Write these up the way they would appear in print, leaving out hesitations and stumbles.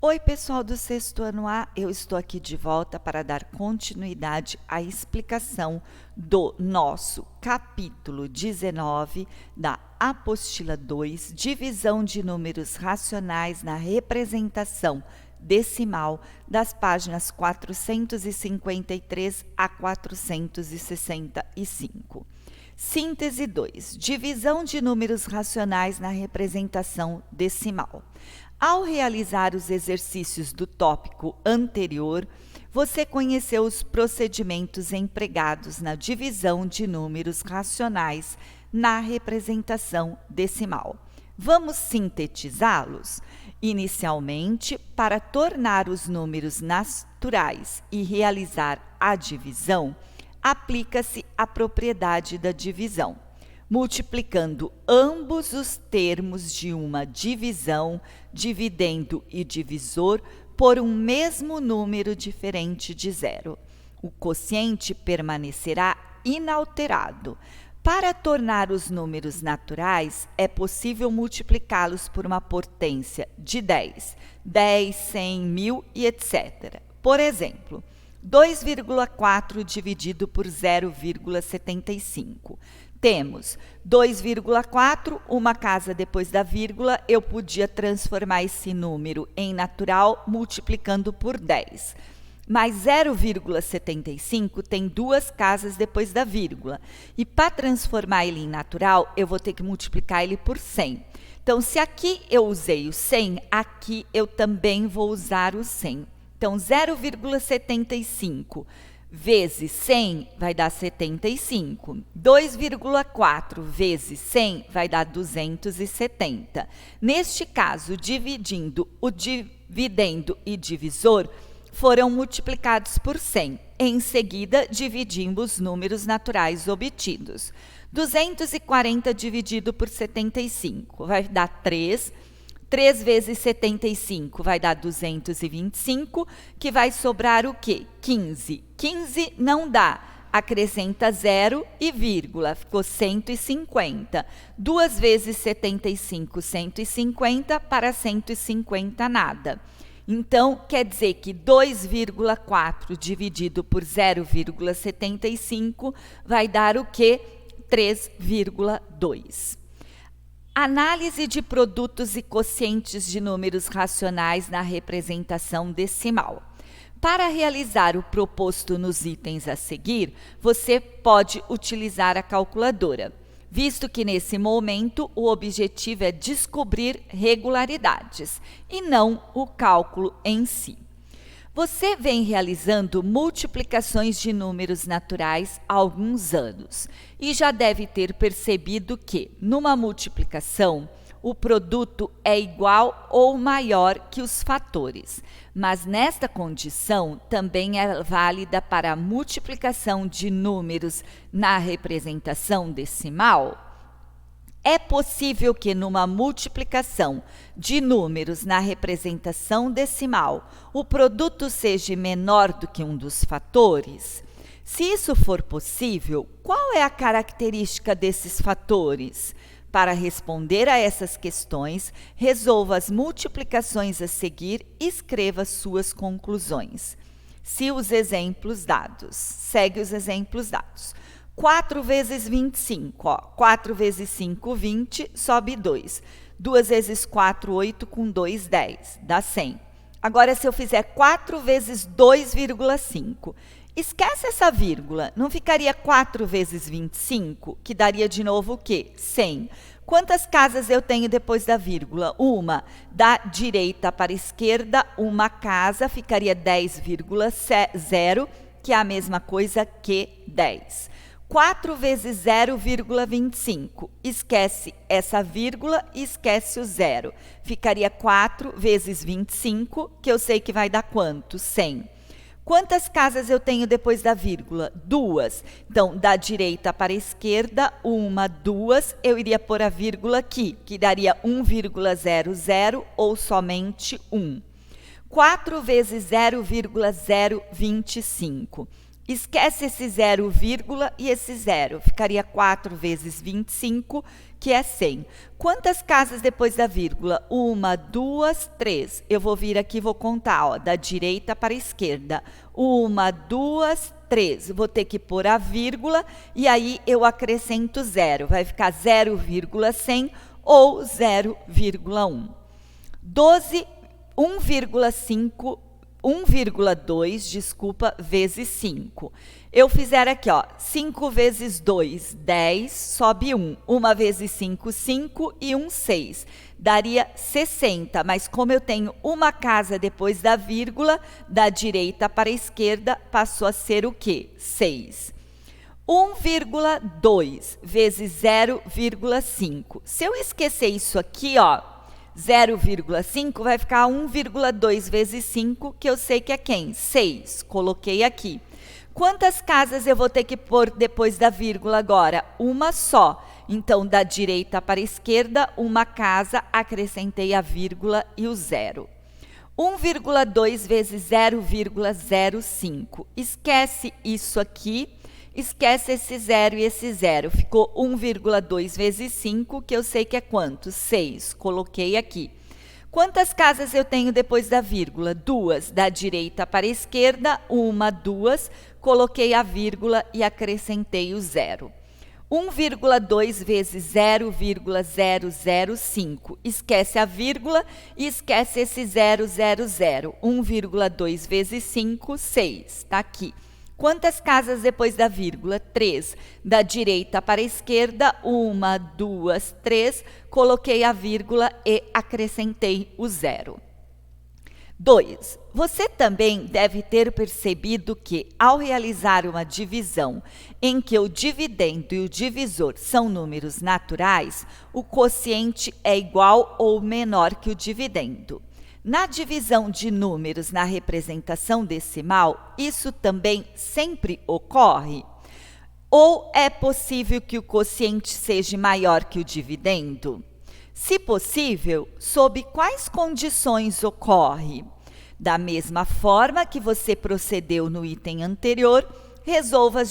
Oi, pessoal do sexto ano A, eu estou aqui de volta para dar continuidade à explicação do nosso capítulo 19 da apostila 2, divisão de números racionais na representação decimal, das páginas 453 a 465. Síntese 2. Divisão de números racionais na representação decimal. Ao realizar os exercícios do tópico anterior, você conheceu os procedimentos empregados na divisão de números racionais na representação decimal. Vamos sintetizá-los? Inicialmente, para tornar os números naturais e realizar a divisão, aplica-se a propriedade da divisão, multiplicando ambos os termos de uma divisão, dividendo e divisor, por um mesmo número diferente de zero. O quociente permanecerá inalterado. Para tornar os números naturais, é possível multiplicá-los por uma potência de 10, 100, 1000 e etc. Por exemplo, 2,4 dividido por 0,75. Temos 2,4, uma casa depois da vírgula, eu podia transformar esse número em natural multiplicando por 10. Mas 0,75 tem duas casas depois da vírgula. E para transformar ele em natural, eu vou ter que multiplicar ele por 100. Então, se aqui eu usei o 100, aqui eu também vou usar o 100. Então, 0,75 vezes 100 vai dar 75. 2,4 vezes 100 vai dar 270. Neste caso, dividindo o dividendo e divisor foram multiplicados por 100. Em seguida, dividimos os números naturais obtidos. 240 dividido por 75 vai dar 3. 3 vezes 75 vai dar 225, que vai sobrar o quê? 15. 15 não dá. Acrescenta 0 e vírgula, ficou 150. 2 vezes 75, 150, para 150 nada. Então, quer dizer que 2,4 dividido por 0,75 vai dar o quê? 3,2. Análise de produtos e quocientes de números racionais na representação decimal. Para realizar o proposto nos itens a seguir, você pode utilizar a calculadora, visto que nesse momento o objetivo é descobrir regularidades e não o cálculo em si. Você vem realizando multiplicações de números naturais há alguns anos e já deve ter percebido que, numa multiplicação, o produto é igual ou maior que os fatores, mas nesta condição também é válida para a multiplicação de números na representação decimal. É possível que numa multiplicação de números na representação decimal, o produto seja menor do que um dos fatores? Se isso for possível, qual é a característica desses fatores? Para responder a essas questões, resolva as multiplicações a seguir e escreva suas conclusões. Se os exemplos dados. Segue os exemplos dados. 4 vezes 25, ó, 4 vezes 5, 20, sobe 2. 2 vezes 4, 8, com 2, 10, dá 100. Agora, se eu fizer 4 vezes 2,5, esquece essa vírgula, não ficaria 4 vezes 25, que daria de novo o quê? 100. Quantas casas eu tenho depois da vírgula? Uma. Da direita para a esquerda, uma casa, ficaria 10,0, que é a mesma coisa que 10. 4 vezes 0,25. Esquece essa vírgula e esquece o zero. Ficaria 4 vezes 25, que eu sei que vai dar quanto? 100. Quantas casas eu tenho depois da vírgula? 2. Então, da direita para a esquerda, 1, 2. Eu iria pôr a vírgula aqui, que daria 1,00 ou somente 1. 4 vezes 0,025. Esquece esse 0, e esse 0. Ficaria 4 vezes 25, que é 100. Quantas casas depois da vírgula? 1, 2, 3. Eu vou vir aqui e vou contar, ó, da direita para a esquerda. 1, 2, 3. Vou ter que pôr a vírgula e aí eu acrescento 0. Vai ficar 0,100 ou 0,1. 12, 1,5 1,2, desculpa, vezes 5. Eu fizer aqui, ó, 5 vezes 2, 10, sobe 1. 1 vezes 5, 5 e 1, 6. Daria 60, mas como eu tenho uma casa depois da vírgula, da direita para a esquerda, passou a ser o quê? 6. 1,2 vezes 0,5. Se eu esquecer isso aqui, ó, 0,5 vai ficar 1,2 vezes 5, que eu sei que é quem? 6. Coloquei aqui. Quantas casas eu vou ter que pôr depois da vírgula agora? Uma só. Então, da direita para a esquerda, uma casa, acrescentei a vírgula e o 0. 1,2 vezes 0,05. Esquece isso aqui. Esquece esse 0 e esse 0. Ficou 1,2 vezes 5, que eu sei que é quanto? 6. Coloquei aqui. Quantas casas eu tenho depois da vírgula? 2. Da direita para a esquerda, 1, 2. Coloquei a vírgula e acrescentei o 0. 1,2 vezes 0,005. Esquece a vírgula e esquece esse 000. 1,2 vezes 5, 6. Está aqui. Quantas casas depois da vírgula? 3. Da direita para a esquerda, 1, 2, 3. Coloquei a vírgula e acrescentei o 0. 2. Você também deve ter percebido que, ao realizar uma divisão em que o dividendo e o divisor são números naturais, o quociente é igual ou menor que o dividendo. Na divisão de números na representação decimal, isso também sempre ocorre? Ou é possível que o quociente seja maior que o dividendo? Se possível, sob quais condições ocorre? Da mesma forma que você procedeu no item anterior, resolva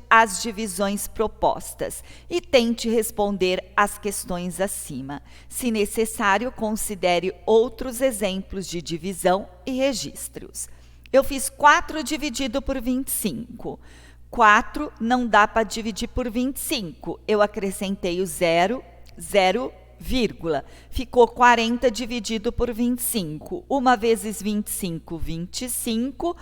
as divisões propostas e tente responder às questões acima. Se necessário, considere outros exemplos de divisão e registre-os. Eu fiz 4 dividido por 25. 4 não dá para dividir por 25. Eu acrescentei o 0, vírgula. Ficou 40 dividido por 25. 1 vezes 25, 25.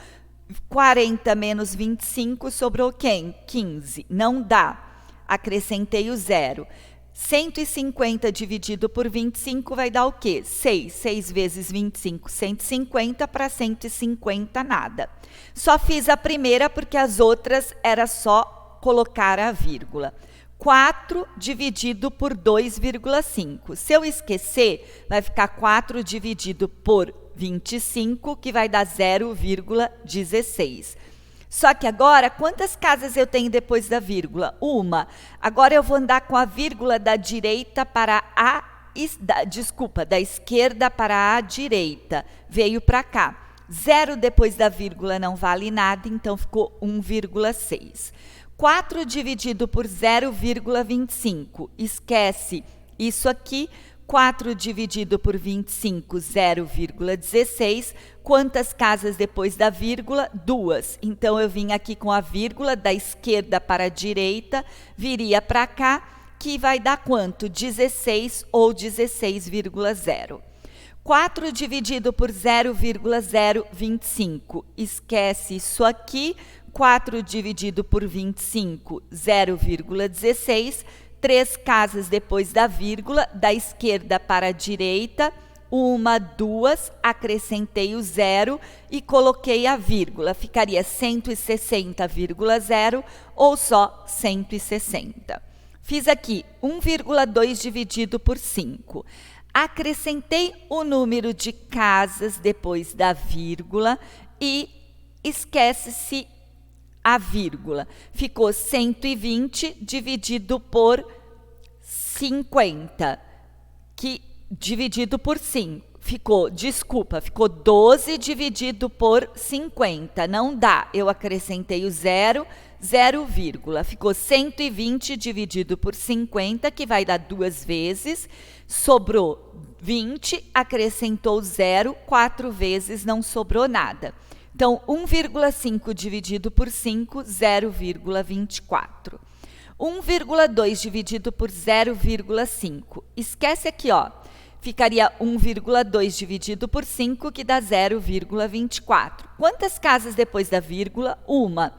40 menos 25 sobrou quem? 15. Não dá. Acrescentei o 0. 150 dividido por 25 vai dar o quê? 6. 6 vezes 25, 150. Para 150, nada. Só fiz a primeira porque as outras era só colocar a vírgula. 4 dividido por 2,5. Se eu esquecer, vai ficar 4 dividido por 25, que vai dar 0,16. Só que agora, quantas casas eu tenho depois da vírgula? Uma. Agora eu vou andar com a vírgula da direita para a... da esquerda para a direita. Veio para cá. 0 depois da vírgula não vale nada, então ficou 1,6. 4 dividido por 0,25. Esquece isso aqui. 4 dividido por 25, 0,16. Quantas casas depois da vírgula? 2. Então, eu vim aqui com a vírgula da esquerda para a direita, viria para cá, que vai dar quanto? 16 ou 16,0. 4 dividido por 0,025. Esquece isso aqui. 4 dividido por 25, 0,16. 3 casas depois da vírgula, da esquerda para a direita, 1, 2, acrescentei o 0 e coloquei a vírgula. Ficaria 160,0 ou só 160. Fiz aqui 1,2 dividido por 5. Acrescentei o número de casas depois da vírgula e esquece-se a vírgula. Ficou 120 dividido por 50, que dividido por 5. ficou 12 dividido por 50. Não dá. Eu acrescentei o 0, 0, ficou 120 dividido por 50, que vai dar 2 vezes. Sobrou 20, acrescentou 0, 4 vezes, não sobrou nada. Então, 1,5 dividido por 5, 0,24. 1,2 dividido por 0,5. Esquece aqui, ó. Ficaria 1,2 dividido por 5, que dá 0,24. Quantas casas depois da vírgula? Uma.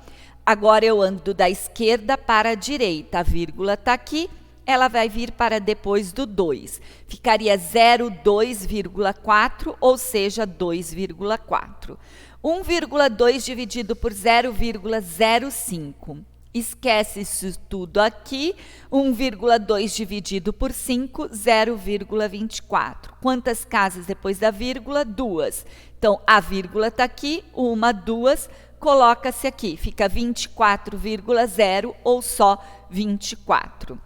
Agora eu ando da esquerda para a direita. A vírgula está aqui, ela vai vir para depois do 2. Ficaria 0,2,4, ou seja, 2,4. 1,2 dividido por 0,05. Esquece isso tudo aqui. 1,2 dividido por 5, 0,24. Quantas casas depois da vírgula? 2. Então, a vírgula está aqui, 1, 2, coloca-se aqui. Fica 24,0 ou só 24.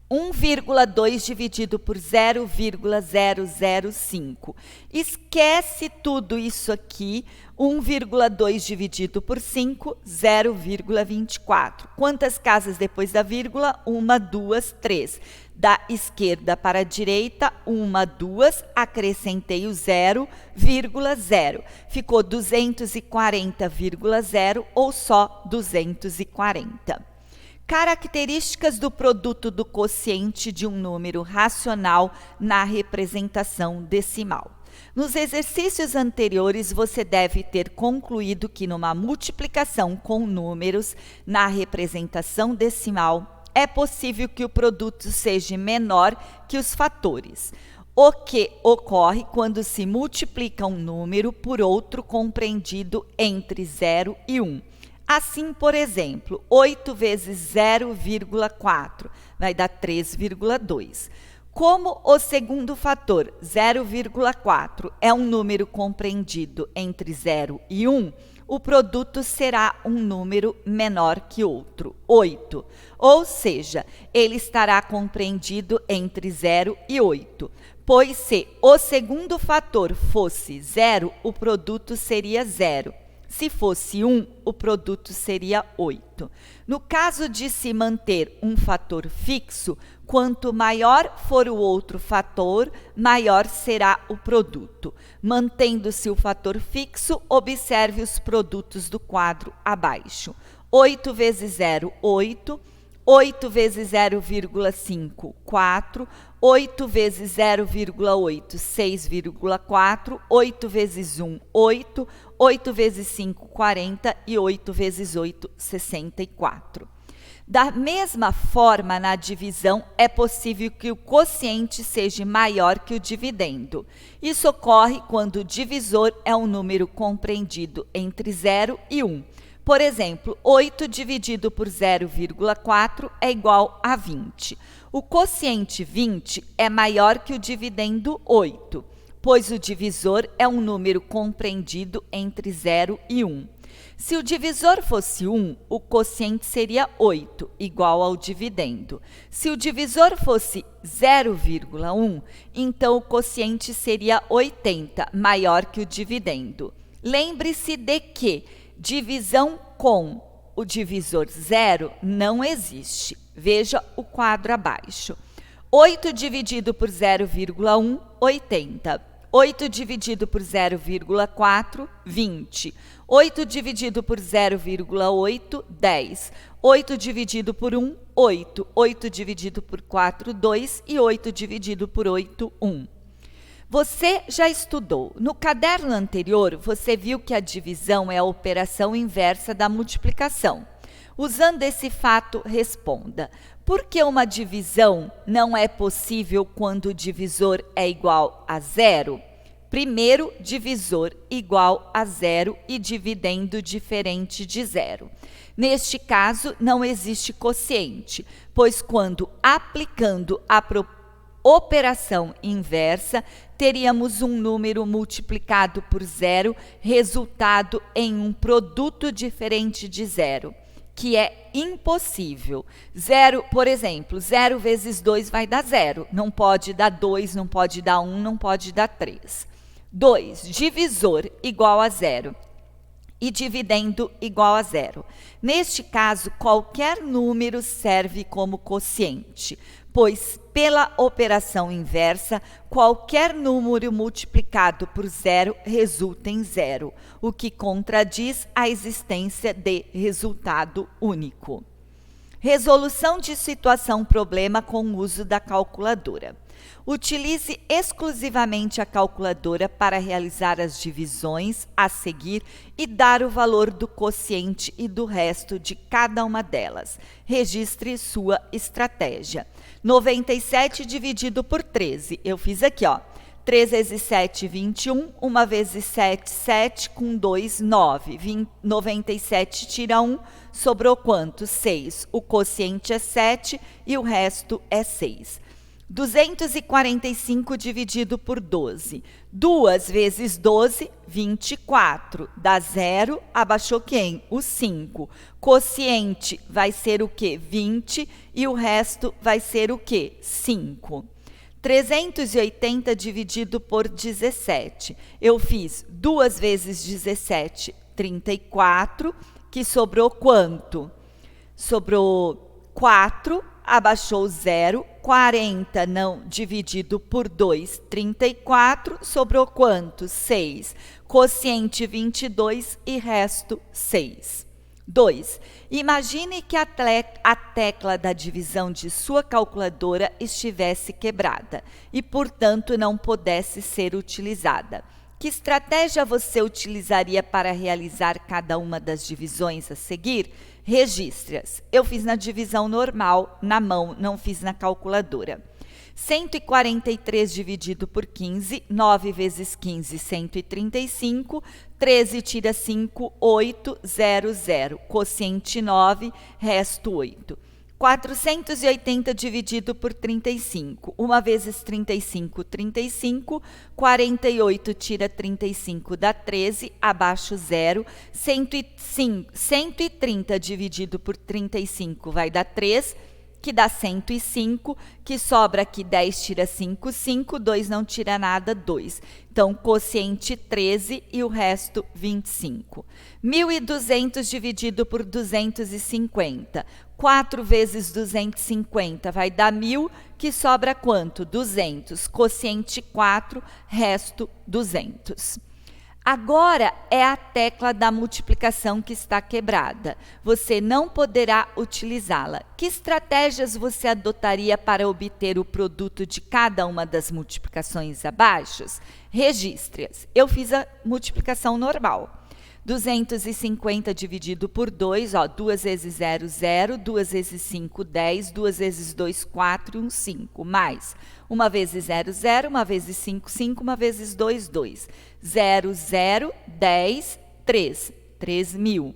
1,2 dividido por 0,005. Esquece tudo isso aqui. 1,2 dividido por 5, 0,24. Quantas casas depois da vírgula? 1, 2, 3. Da esquerda para a direita, 1, 2, acrescentei o 0,0. Ficou 240,0 ou só 240. Características do produto do quociente de um número racional na representação decimal. Nos exercícios anteriores, você deve ter concluído que numa multiplicação com números na representação decimal, é possível que o produto seja menor que os fatores, o que ocorre quando se multiplica um número por outro compreendido entre 0 e 1. Assim, por exemplo, 8 vezes 0,4 vai dar 3,2. Como o segundo fator, 0,4, é um número compreendido entre 0 e 1, o produto será um número menor que outro, 8. Ou seja, ele estará compreendido entre 0 e 8. Pois se o segundo fator fosse 0, o produto seria 0. Se fosse 1, o produto seria 8. No caso de se manter um fator fixo, quanto maior for o outro fator, maior será o produto. Mantendo-se o fator fixo, observe os produtos do quadro abaixo. 8 vezes 0, 8. 8 vezes 0,5, 4. 8 vezes 0,8, 6,4. 8 vezes 1, 8. 8 vezes 5, 40. E 8 vezes 8, 64. Da mesma forma, na divisão, é possível que o quociente seja maior que o dividendo. Isso ocorre quando o divisor é um número compreendido entre 0 e 1. Por exemplo, 8 dividido por 0,4 é igual a 20. O quociente 20 é maior que o dividendo 8, pois o divisor é um número compreendido entre 0 e 1. Se o divisor fosse 1, o quociente seria 8, igual ao dividendo. Se o divisor fosse 0,1, então o quociente seria 80, maior que o dividendo. Lembre-se de que divisão com o divisor 0 não existe. Veja o quadro abaixo. 8 dividido por 0,1, 80. 8 dividido por 0,4, 20. 8 dividido por 0,8, 10. 8 dividido por 1, 8. 8 dividido por 4, 2. E 8 dividido por 8, 1. Você já estudou. No caderno anterior, você viu que a divisão é a operação inversa da multiplicação. Usando esse fato, responda: por que uma divisão não é possível quando o divisor é igual a 0? Primeiro, divisor igual a 0 e dividendo diferente de 0. Neste caso, não existe quociente, pois quando aplicando a operação inversa, teríamos um número multiplicado por 0, resultado em um produto diferente de 0. que é impossível. Zero, por exemplo, 0 vezes 2 vai dar 0. Não pode dar 2, não pode dar 1, não pode dar 3. 2, divisor igual a 0 e dividendo igual a 0. Neste caso, qualquer número serve como quociente, pois pela operação inversa, qualquer número multiplicado por 0 resulta em 0, o que contradiz a existência de resultado único. Resolução de situação-problema com o uso da calculadora. Utilize exclusivamente a calculadora para realizar as divisões a seguir e dar o valor do quociente e do resto de cada uma delas. Registre sua estratégia. 97 dividido por 13. Eu fiz aqui, ó. 3 vezes 7, 21. 1 vezes 7, 7. Com 2, 9. 97 tira 1. Sobrou quanto? 6. O quociente é 7 e o resto é 6. 245 dividido por 12. 2 vezes 12, 24. Dá 0, abaixou quem? O 5. Quociente vai ser o quê? 20 e o resto vai ser o quê? 5. 380 dividido por 17. Eu fiz 2 vezes 17, 34, que sobrou quanto? Sobrou 4, abaixou 0, 40 não dividido por 2, 34, sobrou quanto? 6. Quociente 22 e resto 6. 2. Imagine que a tecla da divisão de sua calculadora estivesse quebrada e, portanto, não pudesse ser utilizada. Que estratégia você utilizaria para realizar cada uma das divisões a seguir? Registre-as. Eu fiz na divisão normal, na mão, não fiz na calculadora. 143 dividido por 15, 9 vezes 15, 135, 13 tira 5, 8, 0, 0. Quociente 9, resto 8. 480 dividido por 35. 1 vezes 35, 35. 48 tira 35, dá 13, abaixo 0. 130 dividido por 35 vai dar 3, que dá 105, que sobra aqui 10 tira 5, 5, 2 não tira nada, 2. Então, quociente 13 e o resto 25. 1.200 dividido por 250. 4 vezes 250 vai dar 1.000, que sobra quanto? 200. Quociente 4, resto 200. Agora é a tecla da multiplicação que está quebrada. Você não poderá utilizá-la. Que estratégias você adotaria para obter o produto de cada uma das multiplicações abaixo? Registre-as. Eu fiz a multiplicação normal. 250 dividido por 2, ó, 2 vezes 0, 0, 2 vezes 5, 10, 2 vezes 2, 4 e 1, 5, mais 1 vezes 0, 0, 1 vezes 5, 5, 1 vezes 2, 2. 0, 0, 10, 3, 3.000.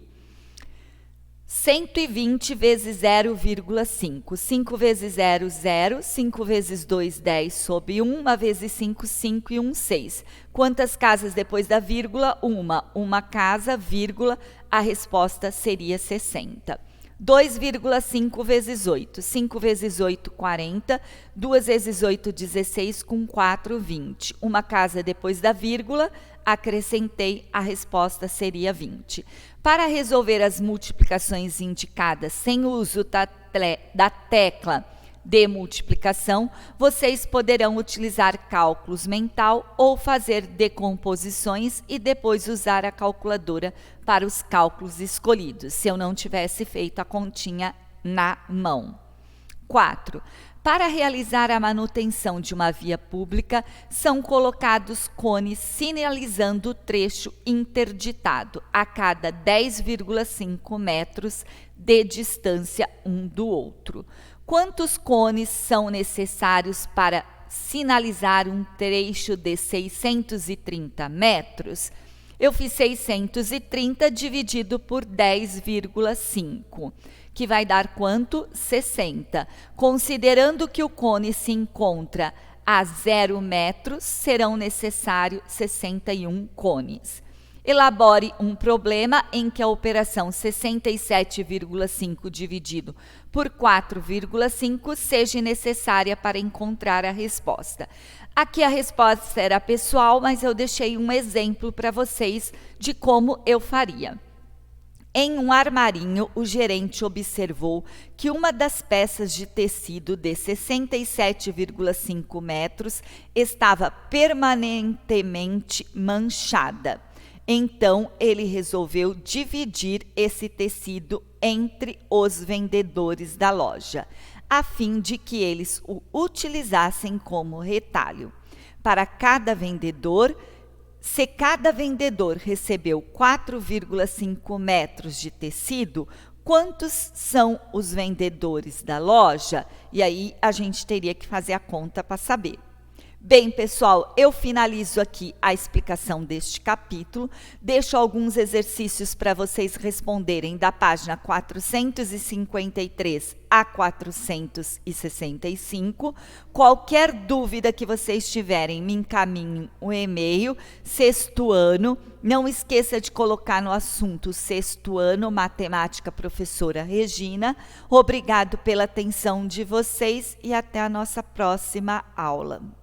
120 vezes 0,5. 5 vezes 0, 0. 5 vezes 2, 10 sobre 1. 1 vezes 5, 5 e 1, 6. Quantas casas depois da vírgula? Uma casa, vírgula, a resposta seria 60. 2,5 vezes 8. 5 vezes 8, 40. 2 vezes 8, 16, com 4, 20. Uma casa depois da vírgula, acrescentei, a resposta seria 20. Para resolver as multiplicações indicadas sem o uso da tecla de multiplicação, vocês poderão utilizar cálculos mental ou fazer decomposições e depois usar a calculadora para os cálculos escolhidos, se eu não tivesse feito a continha na mão. 4. Para realizar a manutenção de uma via pública, são colocados cones sinalizando o trecho interditado a cada 10,5 metros de distância um do outro. Quantos cones são necessários para sinalizar um trecho de 630 metros? Eu fiz 630 dividido por 10,5, que vai dar quanto? 60. Considerando que o cone se encontra a 0 metros, serão necessários 61 cones. Elabore um problema em que a operação 67,5 dividido por 4,5 seja necessária para encontrar a resposta. Aqui a resposta era pessoal, mas eu deixei um exemplo para vocês de como eu faria. Em um armarinho, o gerente observou que uma das peças de tecido de 67,5 metros estava permanentemente manchada. Então, ele resolveu dividir esse tecido entre os vendedores da loja, a fim de que eles o utilizassem como retalho. Para cada vendedor, se cada vendedor recebeu 4,5 metros de tecido, quantos são os vendedores da loja? E aí a gente teria que fazer a conta para saber. Bem, pessoal, eu finalizo aqui a explicação deste capítulo. Deixo alguns exercícios para vocês responderem da página 453 a 465. Qualquer dúvida que vocês tiverem, me encaminhem o e-mail, sexto ano. Não esqueça de colocar no assunto sexto ano, matemática, professora Regina. Obrigado pela atenção de vocês e até a nossa próxima aula.